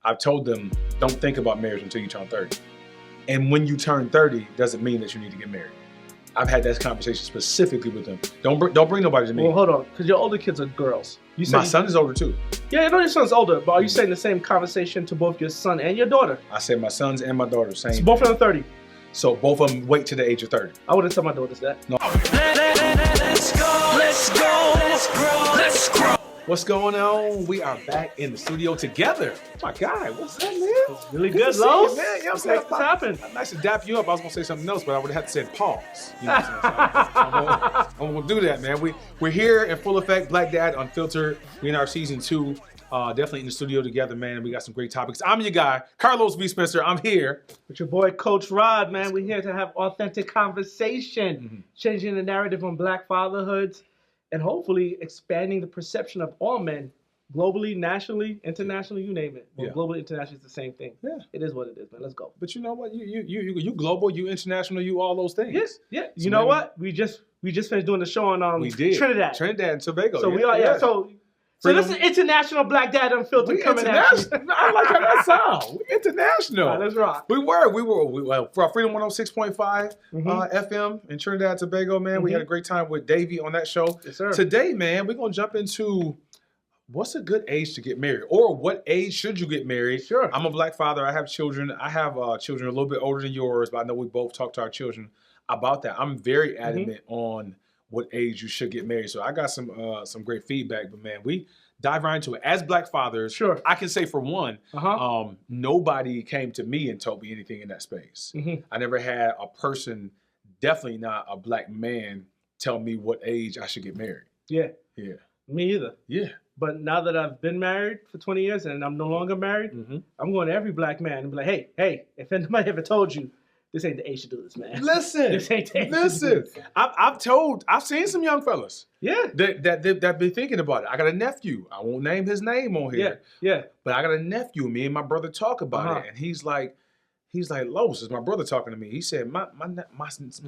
I've told them, don't think about marriage until you turn 30. And when you turn 30, doesn't mean that you need to get married. I've had that conversation specifically with them. Don't bring nobody to me. Well, hold on, because your older kids are girls. My son is older too. Yeah, I know your son's older, but are you saying the same conversation to both your son and your daughter? I said my sons and my daughter, same. So both of them 30. So both of them wait to the age of 30. I wouldn't tell my daughters that. No. Let's grow. What's going on? We are back in the studio together. Oh my God, what's that, man? It's really good, Los. Man, you know what What's happened? Nice to dap you up. I was gonna say something else, but I would have to say pause. You know what I'm saying? I'm gonna do that, man. We're here in full effect. Black Dad Unfiltered. We're in our season 2. Definitely in the studio together, man. We got some great topics. I'm your guy, Carlos V. Spencer. I'm here with your boy, Coach Rod, man. We're here to have authentic conversation, changing the narrative on Black fatherhoods, and hopefully expanding the perception of all men, globally, nationally, internationally, you name it. Well, globally, internationally, it's the same thing. Yeah, it is what it is, man. Let's go. But you know what? You global, you international, you all those things. Yes, yeah. So you know what? We just finished doing the show on Trinidad and Tobago. So we are So this is International Black Dad Unfiltered coming at you. I like how that sounds. We international. Right, let's rock. We were for Freedom 106.5 FM in Trinidad and Tobago, man. We had a great time with Davey on that show. Yes, sir. Today, man, we're going to jump into what's a good age to get married, or what age should you get married? Sure. I'm a Black father. I have children. I have children a little bit older than yours, but I know we both talk to our children about that. I'm very adamant on what age you should get married. So I got some great feedback, but man, we dive right into it. As Black fathers, sure, I can say for one, nobody came to me and told me anything in that space. I never had a person, definitely not a Black man, tell me what age I should get married. Yeah. Yeah. Me either. Yeah. But now that I've been married for 20 years and I'm no longer married, I'm going to every Black man and be like, hey, if anybody ever told you, this ain't the age to do this, man. Listen, this ain't the age listen. I've seen some young fellas. Yeah. That been thinking about it. I got a nephew. I won't name his name on here. Yeah. But I got a nephew. Me and my brother talk about it, and he's like, Los, is my brother talking to me. He said, my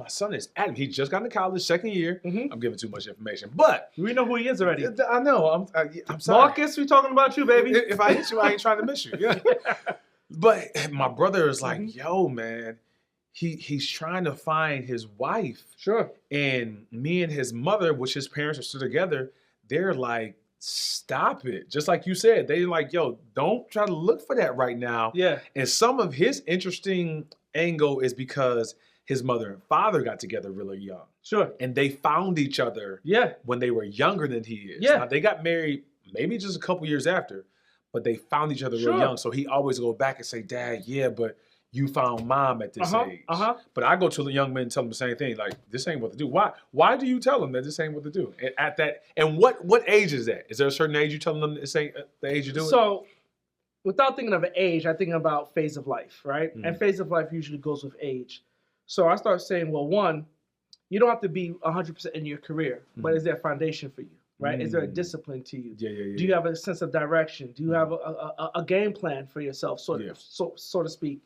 son is at him. He just got into college, second year. I'm giving too much information, but we know who he is already. I know. I'm sorry. Marcus, we talking about you, baby. If I hit you, I ain't trying to miss you. Yeah. But my brother is like, yo, man. He's trying to find his wife. Sure. And me and his mother, which his parents are still together, they're like, stop it. Just like you said, they're like, yo, don't try to look for that right now. Yeah. And some of his interesting angle is because his mother and father got together really young. Sure. And they found each other when they were younger than he is. Yeah. Now, they got married maybe just a couple years after, but they found each other really young. So he always go back and say, Dad, but you found mom at this age. But I go to the young men and tell them the same thing, like, this ain't what to do. Why do you tell them that this ain't what to do? And what age is that? Is there a certain age you tell them this ain't the age you do it? So without thinking of an age, I think about phase of life, right? And phase of life usually goes with age. So I start saying, well, one, you don't have to be 100% in your career, but is there a foundation for you? Right? Is there a discipline to you? Yeah. Do you have a sense of direction? Do you have a game plan for yourself, so to speak,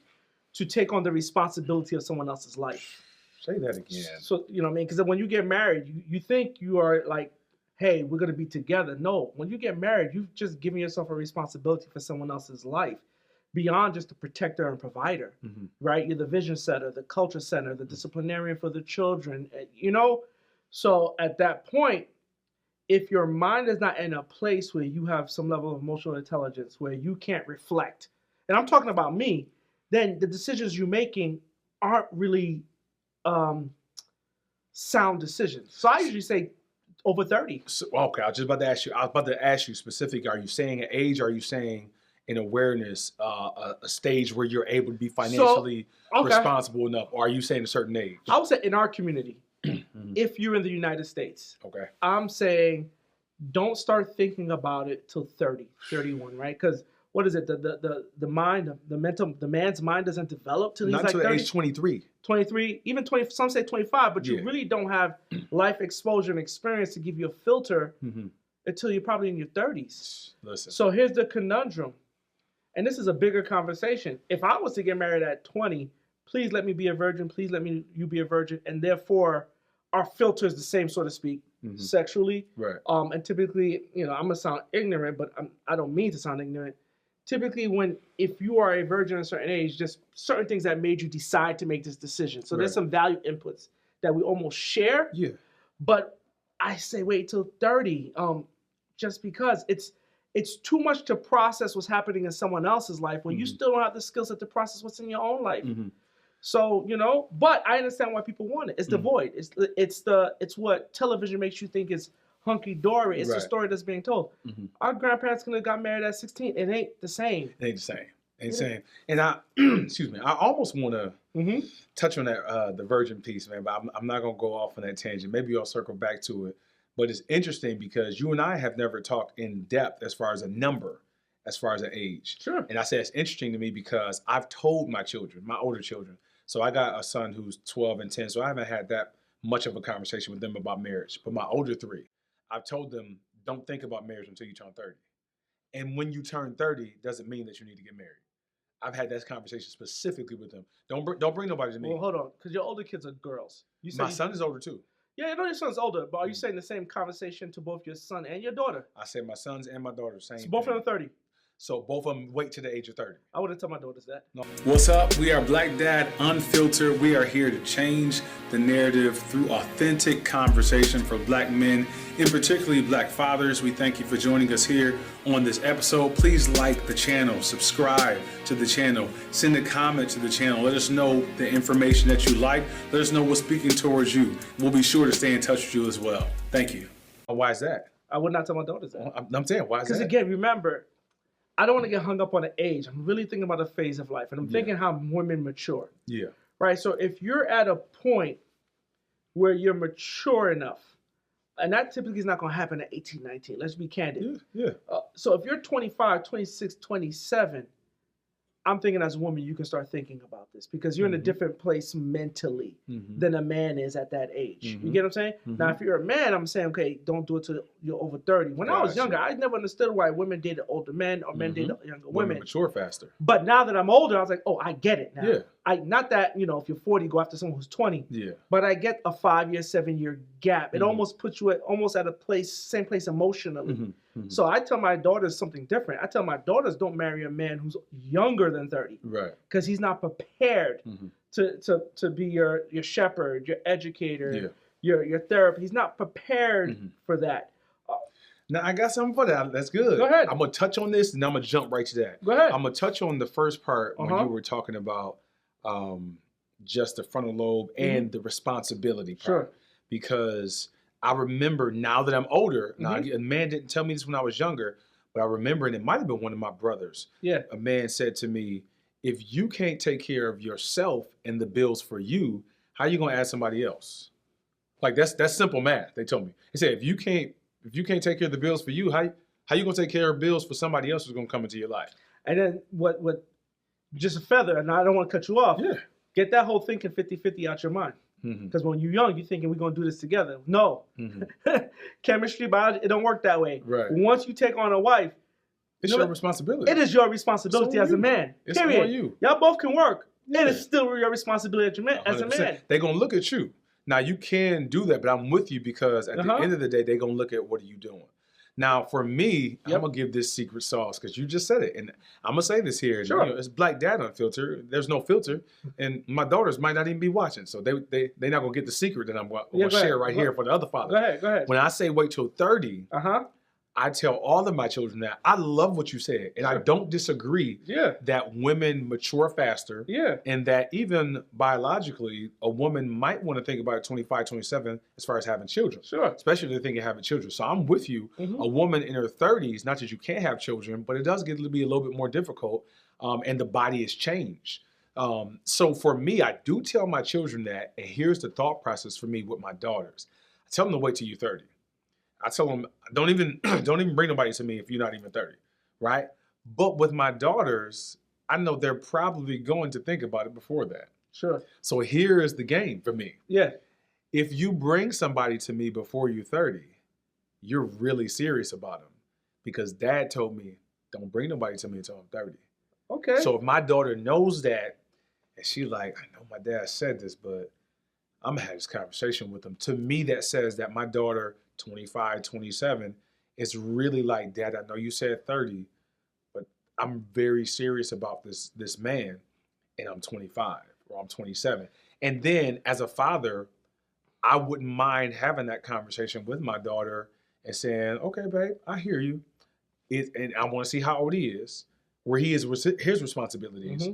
to take on the responsibility of someone else's life? Say that again. So, you know what I mean? Because when you get married, you think you are like, hey, we're going to be together. No, when you get married, you've just given yourself a responsibility for someone else's life beyond just the protector and provider, right? You're the vision setter, the culture center, the disciplinarian for the children, you know? So at that point, if your mind is not in a place where you have some level of emotional intelligence, where you can't reflect, and I'm talking about me, then the decisions you're making aren't really sound decisions. So I usually say over 30. So, okay, I was about to ask you specific. Are you saying an age? Or are you saying an awareness, a stage where you're able to be financially responsible enough? Or are you saying a certain age? I would say in our community, if you're in the United States, I'm saying don't start thinking about it till 30, 31, right? Because what is it? The mind, the man's mind doesn't develop till he's like 30. Not until age 23. 23, even 20. Some say 25, but you really don't have life exposure and experience to give you a filter until you're probably in your 30s. Listen. So here's the conundrum, and this is a bigger conversation. If I was to get married at 20, please let me be a virgin. Please let you be a virgin, and therefore our filter is the same, so to speak, sexually. Right. And typically, I'm gonna sound ignorant, but I don't mean to sound ignorant. typically if you are a virgin at a certain age, just certain things that made you decide to make this decision. So there's some value inputs that we almost share. Yeah. But I say wait till 30, just because it's too much to process what's happening in someone else's life when you still don't have the skill set to process what's in your own life. So, but I understand why people want it. It's the void. It's what television makes you think is hunky-dory. It's the story that's being told. Our grandparents could have got married at 16. It ain't the same. It ain't the same. Ain't the same. And I, excuse me, I almost want to touch on that, the virgin piece, man, but I'm not going to go off on that tangent. Maybe I'll circle back to it. But it's interesting because you and I have never talked in depth as far as a number, as far as an age. Sure. And I say it's interesting to me because I've told my children, my older children, so I got a son who's 12 and 10, so I haven't had that much of a conversation with them about marriage. But my older three, I've told them, don't think about marriage until you turn 30. And when you turn 30, doesn't mean that you need to get married. I've had that conversation specifically with them. Don't bring nobody to me. Well, hold on, because your older kids are girls. My son is older too. Yeah, I know your son's older, but are you saying the same conversation to both your son and your daughter? I said my sons and my daughter, same So both of them 30. So both of them wait to the age of 30. I wouldn't tell my daughters that. No. What's up? We are Black Dad Unfiltered. We are here to change the narrative through authentic conversation for Black men, and particularly Black fathers. We thank you for joining us here on this episode. Please like the channel, subscribe to the channel, send a comment to the channel. Let us know the information that you like. Let us know what's speaking towards you. We'll be sure to stay in touch with you as well. Thank you. Why is that? I would not tell my daughters that. I'm saying, why is that? Because again, remember, I don't want to get hung up on the age. I'm really thinking about a phase of life, and I'm thinking how women mature. Yeah. Right? So if you're at a point where you're mature enough, and that typically is not going to happen at 18, 19. Let's be candid. Yeah. So if you're 25, 26, 27, I'm thinking as a woman, you can start thinking about this because you're in a different place mentally than a man is at that age. You get what I'm saying? Now, if you're a man, I'm saying, okay, don't do it till you're over 30. When I was younger, I never understood why women dated older men or men dated younger women. Mature faster. But now that I'm older, I was like, oh, I get it now. Yeah. Not that, if you're 40, go after someone who's 20. Yeah. But I get a 5-year, 7-year gap. It almost puts you at a same place emotionally. So I tell my daughters something different. I tell my daughters don't marry a man who's younger than 30. Right. Because he's not prepared to be your shepherd, your educator, your therapist. He's not prepared for that. Now, I got something for that. That's good. Go ahead. I'm going to touch on this, and I'm going to jump right to that. Go ahead. I'm going to touch on the first part when you were talking about just the frontal lobe and the responsibility part. Sure. Because I remember now that I'm older, now a man didn't tell me this when I was younger, but I remember, and it might have been one of my brothers. Yeah. A man said to me, if you can't take care of yourself and the bills for you, how are you going to ask somebody else? Like that's simple math. They told me. They said, if you can't take care of the bills for you, how you going to take care of bills for somebody else who's going to come into your life? And then what just a feather, and I don't want to cut you off. Yeah. Get that whole thinking 50-50 out your mind. Because when you're young, you're thinking we're going to do this together. No. Chemistry, biology, it don't work that way. Right. Once you take on a wife, it's your responsibility. It is your responsibility as a man. It's period. on you. Y'all both can work. It is still your responsibility as a man. They're going to look at you. Now, you can do that, but I'm with you because at the end of the day, they're going to look at what are you doing. Now, for me, I'm going to give this secret sauce because you just said it. And I'm going to say this here. Sure. It's Black Dad Unfiltered. There's no filter. And my daughters might not even be watching. So they're not going to get the secret that I'm going to share right here for the other fathers. Go ahead. When I say wait till 30, I tell all of my children that I love what you said. And I don't disagree that women mature faster. Yeah. And that even biologically, a woman might want to think about 25, 27 as far as having children. Sure. Especially if they're thinking of having children. So I'm with you. A woman in her 30s, not that you can't have children, but it does get to be a little bit more difficult. And the body has changed. So for me, I do tell my children that, and here's the thought process for me with my daughters. I tell them to wait till you're 30. I tell them, don't even bring nobody to me if you're not even 30, right? But with my daughters, I know they're probably going to think about it before that. Sure. So here is the game for me. Yeah. If you bring somebody to me before you're 30, you're really serious about them. Because dad told me, don't bring nobody to me until I'm 30. Okay. So if my daughter knows that, and she's like, I know my dad said this, but I'm going to have this conversation with him. To me, that says that my daughter, 25, 27, is really like, Dad, I know you said 30, but I'm very serious about this man, and I'm 25 or I'm 27. And then as a father, I wouldn't mind having that conversation with my daughter and saying, okay, babe, I hear you. And I want to see how old he is, where he is with his responsibilities. Mm-hmm.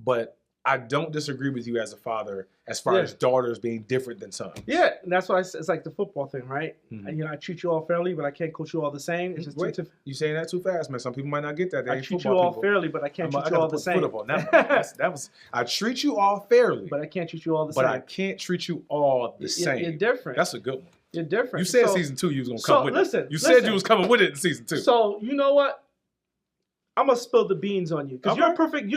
But I don't disagree with you as a father as far as daughters being different than sons. Yeah, and that's why it's like the football thing, right? Mm-hmm. And, I treat you all fairly, but I can't coach you all the same. It's just you saying that too fast, man. Some people might not get that. I treat you all fairly, but I can't treat you all the same. I treat you all fairly, but I can't treat you all the same. But I can't treat you all the same. You're different. That's a good one. You're different. You said season 2 you was gonna come with it. You said you was coming with it in season 2. So you know what? I'm gonna spill the beans on you because you're perfect.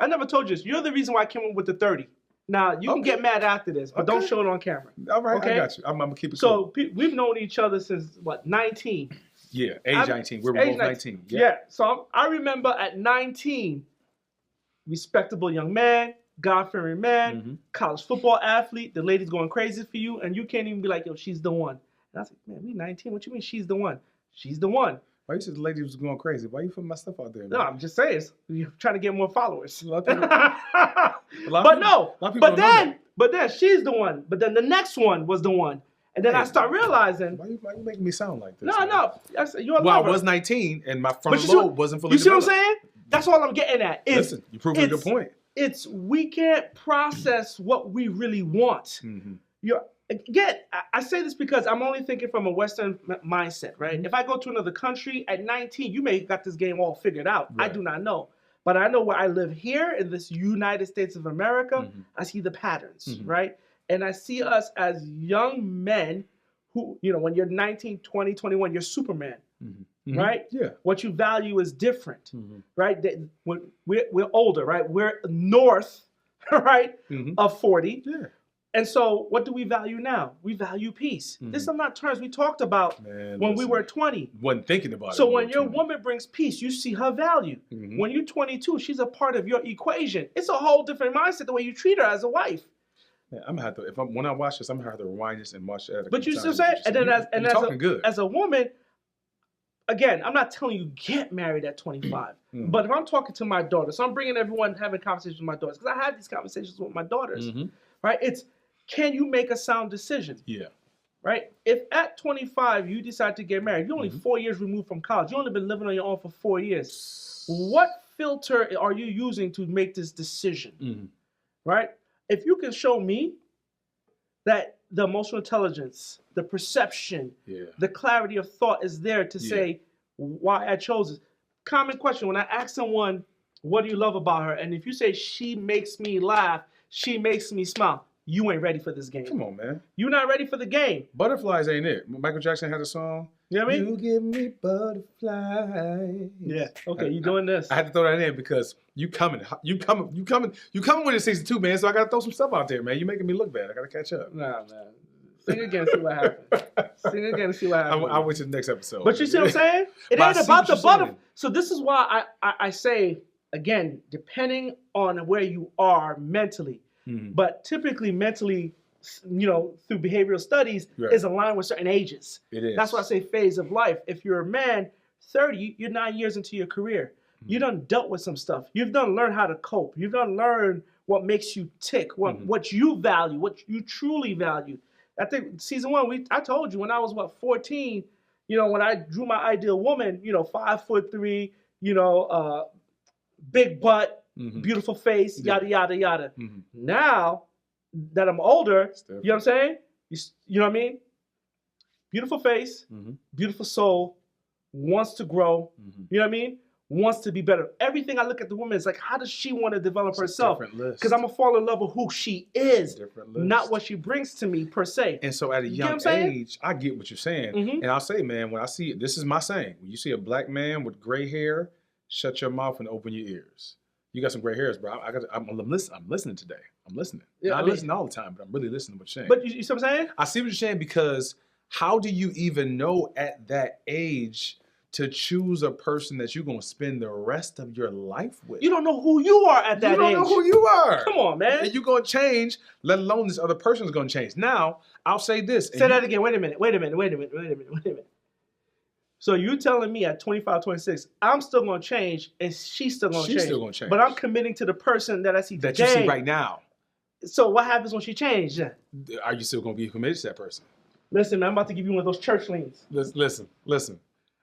I never told you this. You're the reason why I came up with the 30. Now, you can get mad after this, but don't show it on camera. All right, okay? I got you. I'm going to keep it cool. So, we've known each other since, 19? Yeah, age 19. We're both 19. Yeah. So, I remember at 19, respectable young man, God-fearing man, college football athlete, the lady's going crazy for you, and you can't even be like, yo, she's the one. And I was like, man, we 19? What you mean she's the one? She's the one. Why you said the lady was going crazy? Why you putting my stuff out there, man? No, I'm just saying. You're trying to get more followers. But then she's the one. But then the next one was the one. And then I start realizing. Why you making me sound like this? No. You're a lover. Well, I was 19 and my frontal lobe wasn't fully developed. You see what I'm saying? That's all I'm getting at. Listen, you proved a good point. We can't process what we really want. Mm-hmm. Again, I say this because I'm only thinking from a Western mindset, right? Mm-hmm. If I go to another country at 19, you may have got this game all figured out. Right. I do not know. But I know where I live here in this United States of America, I see the patterns, right? And I see us as young men who, when you're 19, 20, 21, you're Superman, right? Yeah. What you value is different, right? We're older, right? We're north, right, of 40. Yeah. And so what do we value now? We value peace. This are not terms we talked about when we were 20. Wasn't thinking about it. So when your woman brings peace, you see her value. When you're 22, she's a part of your equation. It's a whole different mindset the way you treat her as a wife. Yeah, I'm gonna have to. When I watch this, I'm gonna have to rewind this and watch it. But you still say, and then as a woman, again, I'm not telling you get married at 25. But if I'm talking to my daughter, so I'm bringing everyone having conversations with my daughters because I had these conversations with my daughters, right? Can you make a sound decision? Yeah. Right? If at 25 you decide to get married, you're only 4 years removed from college. You've only been living on your own for 4 years. What filter are you using to make this decision? Right? If you can show me that the emotional intelligence, the perception, the clarity of thought is there to say why I chose it. Common question, when I ask someone, what do you love about her? And if you say, she makes me laugh, she makes me smile, you ain't ready for this game. Come on, man. You're not ready for the game. Butterflies ain't it. Michael Jackson had a song. You know what I mean? You give me butterflies. Yeah. Okay, you doing this. I had to throw that in because you coming with it season 2, man. So I got to throw some stuff out there, man. You making me look bad. I got to catch up. Nah, man. Sing again and see what happens. Sing again and see what happens. I'll wait till the next episode. But you see what I'm saying? It ain't about the butterfly. So this is why I say, again, depending on where you are mentally, but typically mentally, through behavioral studies, is aligned with certain ages. It is. That's why I say phase of life. If you're a man, 30, you're 9 years into your career. You done dealt with some stuff. You've done learned how to cope. You've done learned what makes you tick, what you value, what you truly value. I think season 1, I told you when I was 14, when I drew my ideal woman, 5'3", big butt, beautiful face, yada yada yada. Now that I'm older, you know what I'm saying? You know what I mean? Beautiful face, beautiful soul, wants to grow. You know what I mean? Wants to be better. Everything I look at the woman is like, how does she want to develop herself? Because I'm gonna fall in love with who she is, not what she brings to me per se. And so at a young age, I get what you're saying. And I'll say, man, when I see it, this is my saying. When you see a black man with gray hair, shut your mouth and open your ears. You got some gray hairs, bro. I'm listening today. I'm listening. Yeah, I listen all the time, but I'm really listening to what you're saying. But you see what I'm saying? I see what you're saying because how do you even know at that age to choose a person that you're going to spend the rest of your life with? You don't know who you are at that age. You don't know who you are. Come on, man. And you're going to change, let alone this other person's going to change. Now, I'll say this. Say that again. Wait a minute. So you telling me at 25, 26, I'm still going to change and she's still going to change. She's still going to change. But I'm committing to the person that I see that today. you see right now. So what happens when she changes? Are you still going to be committed to that person? Listen, man, I'm about to give you one of those church leans. Listen.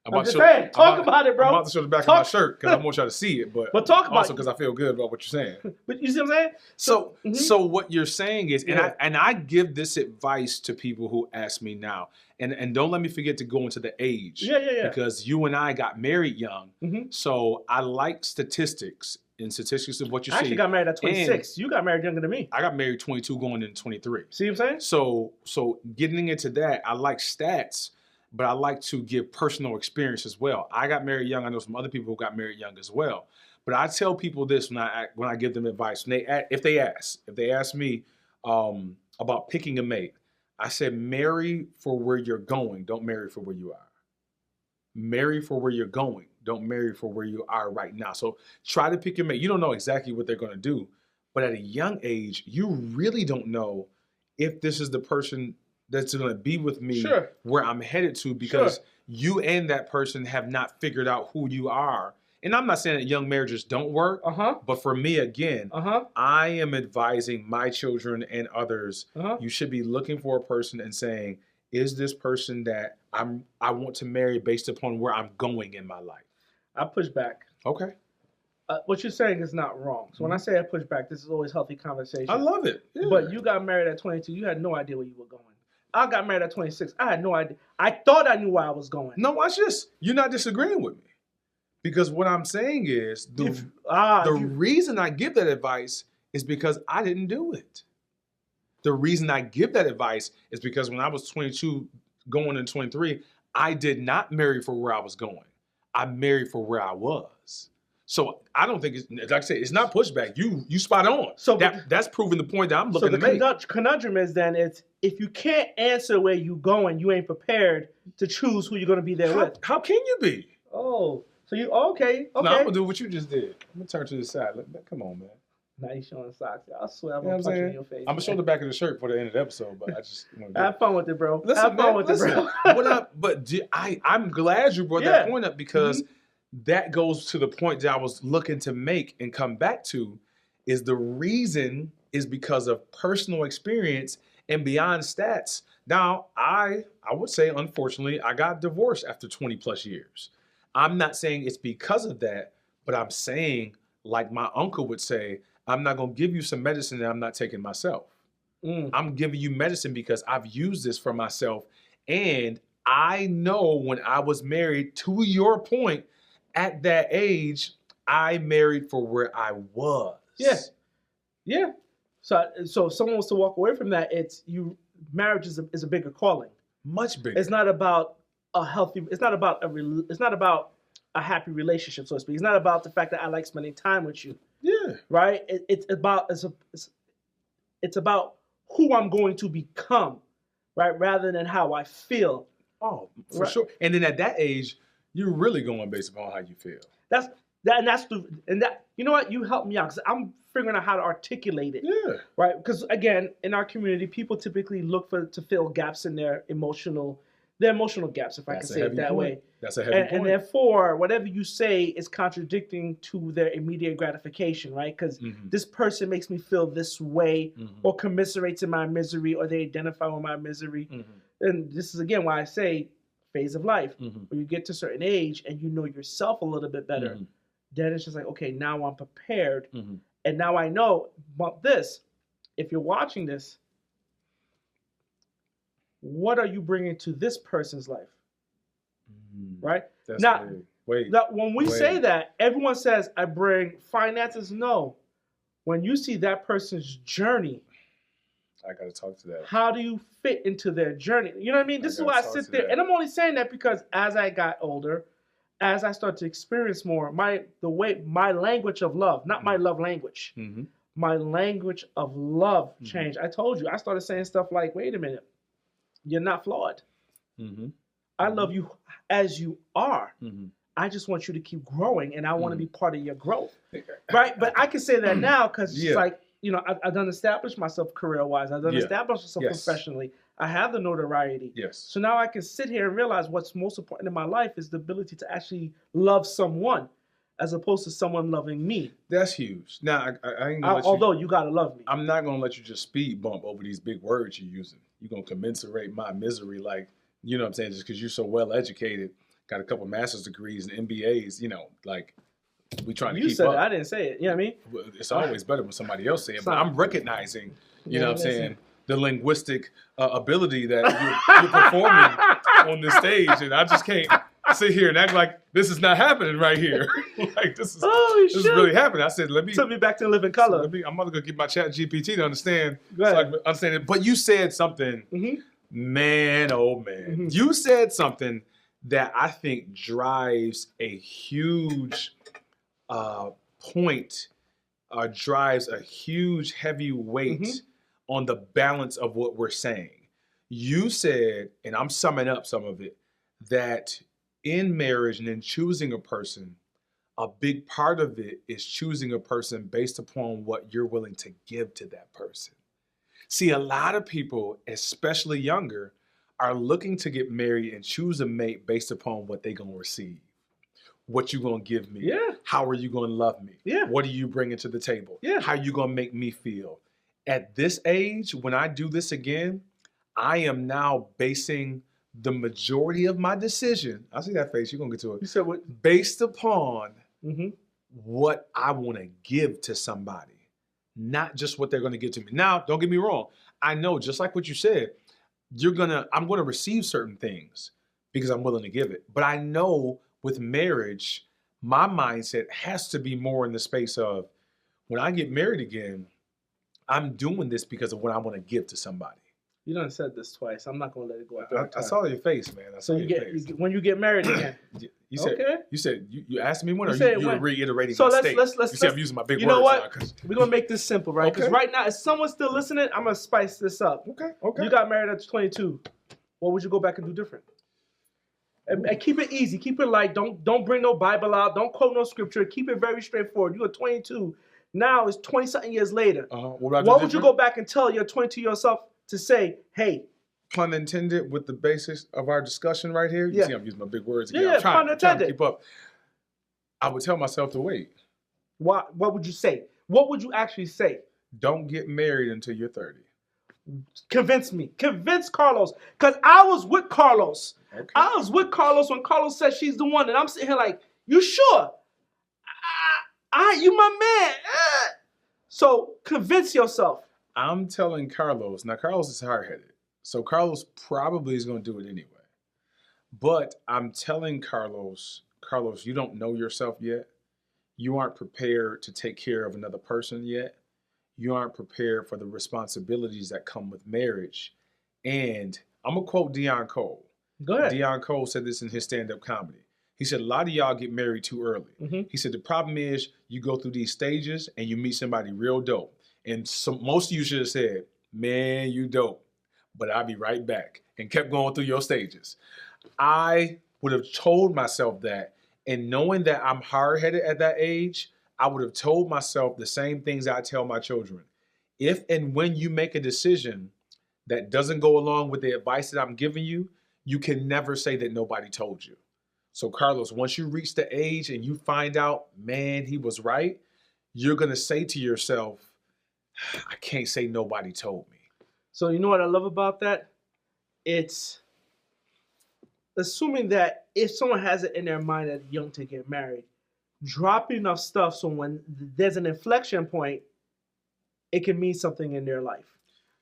I'm just saying. Talk about it, bro. I'm about to show the back of my shirt because I want y'all to see it, but talk about also because I feel good about what you're saying. But you see what I'm saying? So what you're saying is, and I give this advice to people who ask me now, and don't let me forget to go into the age. Yeah. Because you and I got married young, so I like statistics. And statistics of what you see. I actually got married at 26. You got married younger than me. I got married 22 going into 23. See what I'm saying? So getting into that, I like stats, but I like to give personal experience as well. I got married young. I know some other people who got married young as well. But I tell people this when I give them advice. If they ask me about picking a mate, I said marry for where you're going. Don't marry for where you are. Marry for where you're going. Don't marry for where you are right now. So try to pick your mate. You don't know exactly what they're going to do, but at a young age, you really don't know if this is the person that's going to be with me where I'm headed to, because you and that person have not figured out who you are. And I'm not saying that young marriages don't work, but for me, again, I am advising my children and others, you should be looking for a person and saying, is this person that I want to marry based upon where I'm going in my life? I push back. Okay. What you're saying is not wrong. So when I say I push back, this is always healthy conversation. I love it. Yeah. But you got married at 22. You had no idea where you were going. I got married at 26. I had no idea. I thought I knew where I was going. No, watch this. You're not disagreeing with me. Because what I'm saying is the reason I give that advice is because I didn't do it. The reason I give that advice is because when I was 22 going into 23, I did not marry for where I was going. I married for where I was. So I don't think it's, like I said, it's not pushback. You spot on. So that's proving the point that I'm looking to make. So the conundrum is then it's, if you can't answer where you going, you ain't prepared to choose who you're going to be there with. How can you be? Oh, so you okay? No, I'm gonna do what you just did. I'm gonna turn to the side. Come on, man. Now you showing socks. I swear I'm gonna punch you in your face. I'm gonna show the back of the shirt for the end of the episode, but I just have fun with it, bro. I'm glad you brought that point up, because that goes to the point that I was looking to make and come back to. Is the reason is because of personal experience and beyond stats. Now, I would say, unfortunately, I got divorced after 20 plus years. I'm not saying it's because of that, but I'm saying, like my uncle would say, I'm not going to give you some medicine that I'm not taking myself. I'm giving you medicine because I've used this for myself. And I know when I was married, to your point, at that age, I married for where I was. Yeah. So if someone was to walk away from that, marriage is a bigger calling. Much bigger. It's not about a healthy, it's not about a happy relationship, so to speak. It's not about the fact that I like spending time with you. Yeah. Right? It's about who I'm going to become, right? Rather than how I feel. Oh, for sure. And then at that age, you're really going based upon how you feel. You know what? You helped me out, because I'm figuring out how to articulate it. Yeah. Right? Because again, in our community, people typically look to fill gaps in their emotional gaps, if I can say it that way. That's a heavy point. And therefore, whatever you say is contradicting to their immediate gratification, right? Because this person makes me feel this way, or commiserates in my misery, or they identify with my misery. And this is, again, why I say phase of life. When you get to a certain age and you know yourself a little bit better, then it's just like, okay, now I'm prepared. And now I know about this. If you're watching this, what are you bringing to this person's life? Right? That's now, big. When we say that, everyone says, I bring finances. No. When you see that person's journey, I got to talk to that. How do you fit into their journey? You know what I mean? This is why I sit there. And I'm only saying that because as I got older, as I start to experience more, my language of love, not my love language, my language of love changed. I told you, I started saying stuff like, wait a minute, you're not flawed. I love you as you are. I just want you to keep growing, and I want to be part of your growth. Right? But I can say that now because it's like, I've done established myself career-wise. I've done established myself professionally. I have the notoriety. Yes. So now I can sit here and realize what's most important in my life is the ability to actually love someone as opposed to someone loving me. That's huge. Now, I ain't gonna although you gotta love me. I'm not gonna let you just speed bump over these big words you're using. You're gonna commensurate my misery, like, you know what I'm saying, just because you're so well educated, got a couple master's degrees and MBAs, you know, like, we trying to keep up. You said it, I didn't say it. You know what I mean? It's always better when somebody else say it, but I'm recognizing, you know what I'm saying, the linguistic ability that you're performing on this stage, and I just can't sit here and act like this is not happening right here. Like this is really happening. I said, let me took me back to living color. So I'm gonna go get my Chat GPT to understand. So I can understand it. But you said something, man, oh man, you said something that I think drives a huge point, drives a huge heavy weight on the balance of what we're saying. You said, and I'm summing up some of it, that in marriage and in choosing a person, a big part of it is choosing a person based upon what you're willing to give to that person. See, a lot of people, especially younger, are looking to get married and choose a mate based upon what they're going to receive. What you going to give me? Yeah. How are you going to love me? Yeah. What are you bringing to the table? Yeah. How are you going to make me feel? At this age, when I do this again, I am now basing the majority of my decision. I see that face. You're going to get to it. You said what? Based upon what I want to give to somebody, not just what they're going to give to me. Now, don't get me wrong. I know, just like what you said, I'm going to receive certain things because I'm willing to give it. But I know with marriage, my mindset has to be more in the space of when I get married again, I'm doing this because of what I want to give to somebody. You done said this twice. I'm not gonna let it go out. I saw your face, man. I saw your face. When you get married again. You said you asked me when, or you were reiterating so my let's you see, I'm using my big words. You know what? We're gonna make this simple, right? Because Okay. right now, if someone's still listening, I'm gonna spice this up. Okay. You got married at 22. What would you go back and do different? And keep it easy. Keep it light. Don't bring no Bible out. Don't quote no scripture. Keep it very straightforward. You are 22. Now it's 20-something years later. What would you go back and tell your 22-year-old self to say, hey? Pun intended with the basics of our discussion right here. You see, I'm using my big words again. Yeah, I'm trying to keep up. I would tell myself to wait. What would you say? What would you actually say? Don't get married until you're 30. Convince me. Convince Carlos. Because I was with Carlos. Okay. I was with Carlos when Carlos said she's the one. And I'm sitting here like, you sure? You my man. So convince yourself. I'm telling Carlos. Now, Carlos is hard-headed. So Carlos probably is going to do it anyway. But I'm telling Carlos, you don't know yourself yet. You aren't prepared to take care of another person yet. You aren't prepared for the responsibilities that come with marriage. And I'm going to quote Deion Cole. Go ahead. Deion Cole said this in his stand-up comedy. He said, a lot of y'all get married too early. He said, the problem is you go through these stages and you meet somebody real dope. And most of you should have said, man, you dope, but I'll be right back, and kept going through your stages. I would have told myself that, and knowing that I'm hard-headed at that age, I would have told myself the same things I tell my children. If and when you make a decision that doesn't go along with the advice that I'm giving you, you can never say that nobody told you. So Carlos, once you reach the age and you find out, man, he was right, you're going to say to yourself, I can't say nobody told me. So you know what I love about that? It's assuming that if someone has it in their mind that young to get married, drop enough stuff so when there's an inflection point, it can mean something in their life,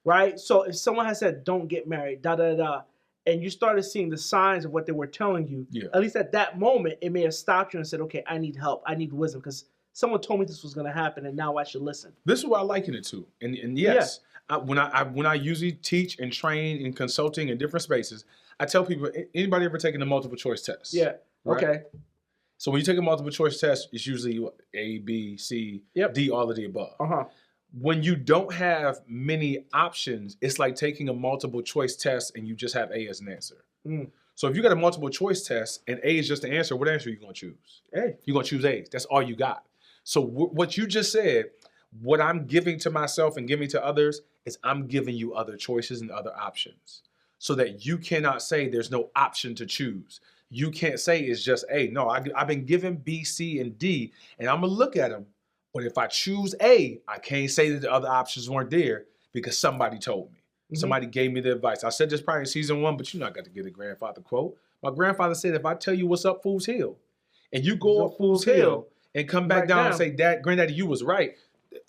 right? So if someone has said, don't get married, and you started seeing the signs of what they were telling you, at least at that moment, it may have stopped you and said, okay, I need help. I need wisdom because someone told me this was going to happen and now I should listen. This is what I liken it to. And yes, when I usually teach and train in consulting in different spaces, I tell people, anybody ever taken a multiple choice test? Yeah. Right? Okay. So when you take a multiple choice test, it's usually A, B, C, D, all of the above. When you don't have many options, it's like taking a multiple choice test and you just have A as an answer. So if you got a multiple choice test and A is just the answer, what answer are you going to choose? A. You're going to choose A. That's all you got. So what you just said, what I'm giving to myself and giving to others is I'm giving you other choices and other options so that you cannot say there's no option to choose. You can't say it's just A. No, I've been given B, C, and D, and I'm going to look at them. But if I choose A, I can't say that the other options weren't there because somebody told me. Somebody gave me the advice. I said this probably in season 1, but I got to get a grandfather quote. My grandfather said, if I tell you what's up Fool's Hill, and you go up Fool's Hill and come back down and say, Dad, Granddaddy, you was right.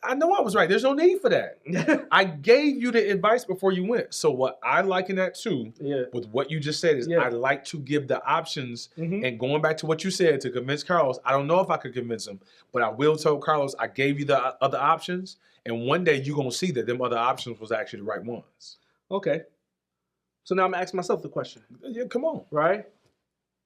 I know I was right. There's no need for that. I gave you the advice before you went. So what I liken that to, with what you just said, is I like to give the options. And going back to what you said to convince Carlos, I don't know if I could convince him, but I will tell Carlos I gave you the other options. And one day you're going to see that them other options was actually the right ones. Okay. So now I'm going to ask myself the question. Yeah, come on. Right?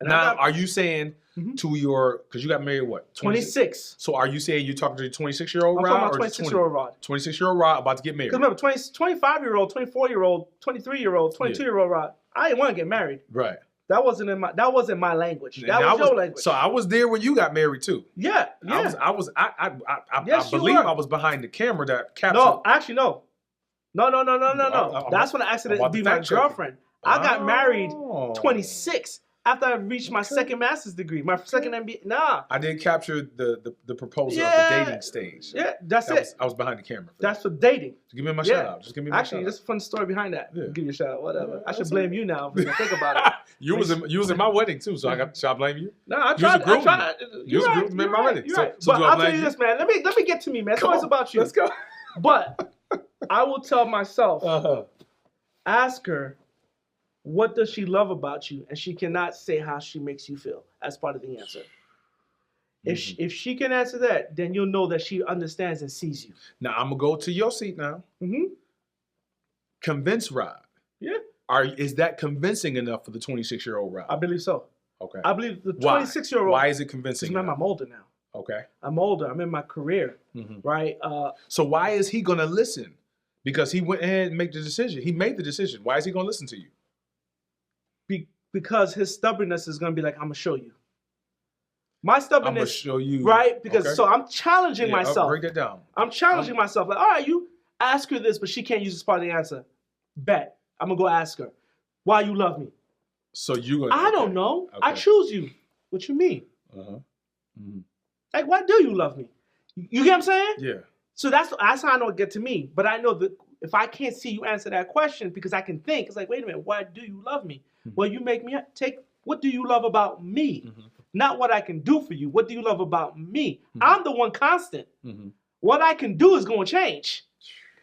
And now, are you saying to your, because you got married what? 26. So are you saying you're talking to your 26-year-old Rod? I'm talking about 26-year-old Rod. 26-year-old Rod about to get married. Because remember, 25-year-old, 24-year-old, 23-year-old, 22-year-old Rod, I didn't want to get married. Right. That wasn't my language. That was your language. So I was there when you got married too. Yeah. I believe I was behind the camera that captured. No, actually no. No. That's when I asked her to be my girlfriend. I got married 26 after I reached my second master's degree, my second MBA. Nah. I didn't capture the proposal of the dating stage. Yeah, that's it. I was behind the camera. That's for dating. Just give me my shout out. Just give me my Actually, shout there's a fun story behind that. Yeah. Give you a shout out, whatever. I should blame you now if you think about it. You was in my wedding too, so should I blame you? No, I tried. You was a groom to make my wedding. Right. But I'll tell you this, man. Let me get to me, man. It's always about you. Let's go. But I will tell myself, ask her, what does she love about you? And she cannot say how she makes you feel as part of the answer. If she can answer that, then you'll know that she understands and sees you. Now, I'm going to go to your seat now. Convince Rod. Yeah. Is that convincing enough for the 26-year-old Rod? I believe so. Okay. I believe the 26-year-old. Why is it convincing? Because I'm older now. Okay. I'm older. I'm in my career, right? So why is he going to listen? Because he went ahead and made the decision. He made the decision. Why is he going to listen to you? Because his stubbornness is going to be like, I'm going to show you. My stubbornness. I'm going to show you. Right? Because so I'm challenging myself. Break that down. I'm challenging myself. Like, all right, you ask her this, but she can't use this part of the answer. Bet. I'm going to go ask her. Why you love me? So you're going to. I don't know. Okay. I choose you. What you mean? Like, why do you love me? You get what I'm saying? Yeah. So that's how I know it get to me. But I know that if I can't see you answer that question because I can think, it's like, wait a minute, why do you love me? Well, you make me take, what do you love about me? Not what I can do for you. What do you love about me? I'm the one constant. What I can do is going to change.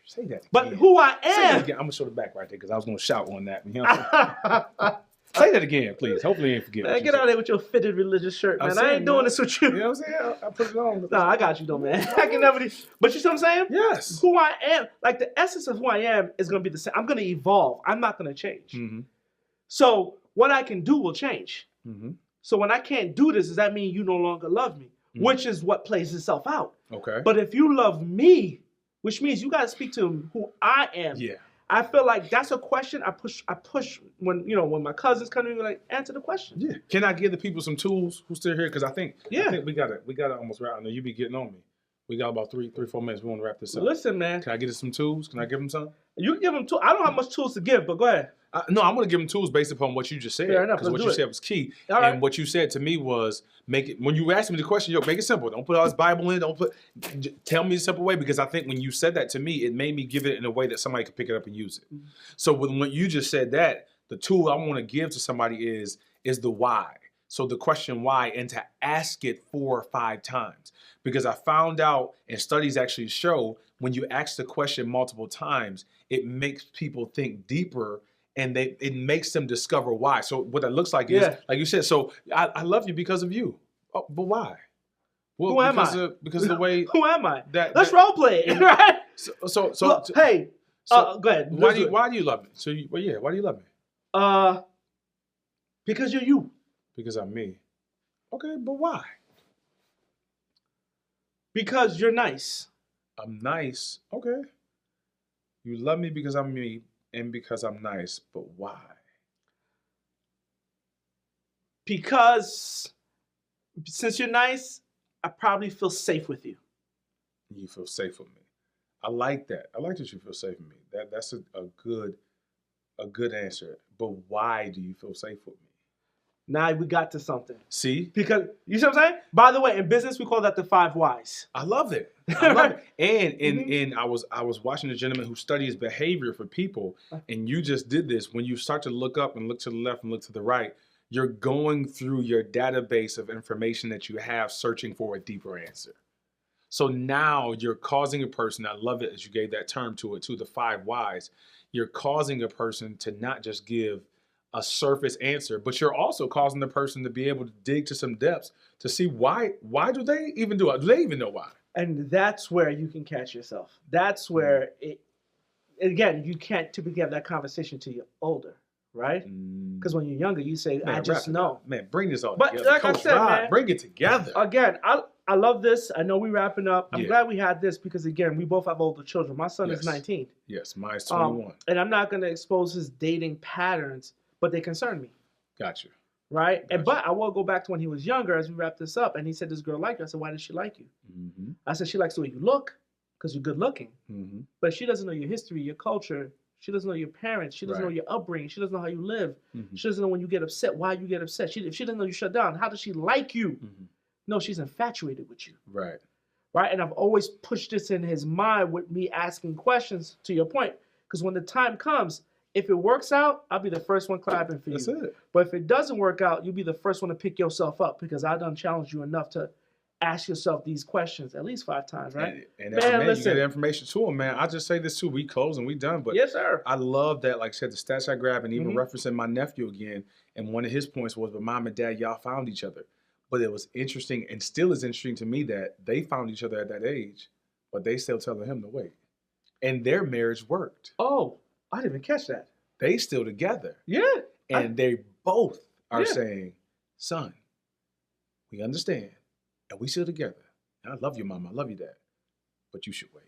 Say that again. But who I am. Say that again. I'm going to show the back right there because I was going to shout on that. You know Say that again, please. Hopefully you ain't forget. Man, get out of there with your fitted religious shirt, man. I ain't doing this with you. You know what I'm saying? I put it on. Nah, I got you though, man. I can never do. But you see what I'm saying? Yes. Who I am, like the essence of who I am is going to be the same. I'm going to evolve. I'm not going to change. So what I can do will change. So when I can't do this, does that mean you no longer love me? Which is what plays itself out. Okay. But if you love me, which means you got to speak to who I am. Yeah. I feel like that's a question I push when my cousins come to me, like, answer the question. Yeah. Can I give the people some tools who's still here? Because I think we gotta almost wrap. I know you be getting on me. We got about 3-4 minutes. We want to wrap this up. Listen, man. Can I get us some tools? Can I give them some? You can give them tools. I don't have much tools to give, but go ahead. No, I'm going to give them tools based upon what you just said. Fair enough. Because what you said was key. All right. And what you said to me was, when you asked me the question, make it simple. Don't put all this Bible in. Tell me a simple way. Because I think when you said that to me, it made me give it in a way that somebody could pick it up and use it. So when you just said that, the tool I want to give to somebody is the why. So the question why, and to ask it 4 or 5 times. Because I found out, and studies actually show, when you ask the question multiple times, it makes people think deeper, and it makes them discover why. So what that looks like is, like you said, so I love you because of you. Oh, but why? Well, who am I? Because of the way. Who am I? Let's role play it, right? So hey, go ahead. Why do you love me? So why do you love me? Because you're you. Because I'm me. Okay, but why? Because you're nice. I'm nice. Okay. You love me because I'm me and because I'm nice, but why? Because since you're nice, I probably feel safe with you. You feel safe with me. I like that. I like that you feel safe with me. That's a good answer. But why do you feel safe with me? Now we got to something. See? Because, you see what I'm saying? By the way, in business, we call that the 5 whys. I love it. I love it. And I was watching a gentleman who studies behavior for people, and you just did this. When you start to look up and look to the left and look to the right, you're going through your database of information that you have, searching for a deeper answer. So now you're causing a person, I love it as you gave that term to it, to the 5 whys. You're causing a person to not just give a surface answer, but you're also causing the person to be able to dig to some depths to see why do they even do it? Do they even know why? And that's where you can catch yourself. That's where again, you can't typically have that conversation till you're older, right? Because when you're younger, you say, man, I just know. Man, bring this all but together. Like Coach I said, Rod, man, bring it together. Again, I love this. I know we're wrapping up. I'm glad we had this because, again, we both have older children. My son is 19. Yes, mine's 21. And I'm not going to expose his dating patterns, but they concern me. Gotcha. Right? But I will go back to when he was younger as we wrap this up. And he said, this girl liked you. I said, why did she like you? Mm-hmm. I said, she likes the way you look because you're good looking. Mm-hmm. But she doesn't know your history, your culture. She doesn't know your parents. She doesn't know your upbringing. She doesn't know how you live. Mm-hmm. She doesn't know when you get upset, why you get upset. If she doesn't know you shut down, how does she like you? Mm-hmm. No, she's infatuated with you. Right. Right? And I've always pushed this in his mind with me asking questions, to your point. Because when the time comes, if it works out, I'll be the first one clapping for you. That's it. But if it doesn't work out, you'll be the first one to pick yourself up because I done challenged you enough to ask yourself these questions at least 5 times, right? And man, you get the information to him, man. I just say this too. We close and we done. But yes, sir. I love that, like I said, the stats I grabbed and even referencing my nephew again. And one of his points was, but mom and dad, y'all found each other. But it was interesting and still is interesting to me that they found each other at that age, but they still telling him to wait. And their marriage worked. Oh, I didn't even catch that. They still together. Yeah. And they both are saying, son, we understand. And we still together. I love you, mama. I love you, dad. But you should wait.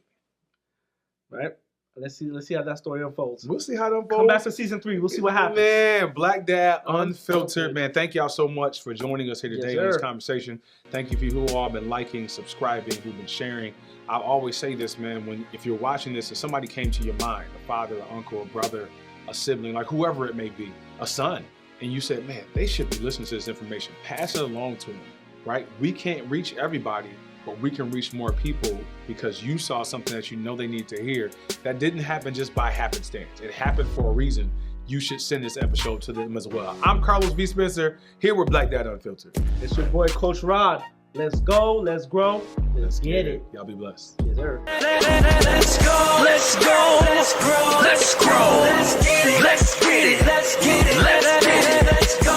Right? Let's see how that story unfolds. We'll see how it unfolds. Come back for season 3. We'll see what happens. Man, Black Dad Unfiltered. Man, thank y'all so much for joining us here today on this conversation. Thank you for who all been liking, subscribing, who've been sharing. I always say this, man, if you're watching this, if somebody came to your mind, a father, an uncle, a brother, a sibling, like whoever it may be, a son, and you said, man, they should be listening to this information, pass it along to them, right? We can't reach everybody, but we can reach more people because you saw something that you know they need to hear. That didn't happen just by happenstance. It happened for a reason. You should send this episode to them as well. I'm Carlos V. Spencer, here with Black Dad Unfiltered. It's your boy, Coach Rod. Let's go, let's grow, let's get it. Y'all be blessed. Yes, sir. Let's go, let's go, let's grow, let's grow, let's get it, let's get it, let's get it, let's get it, let's go.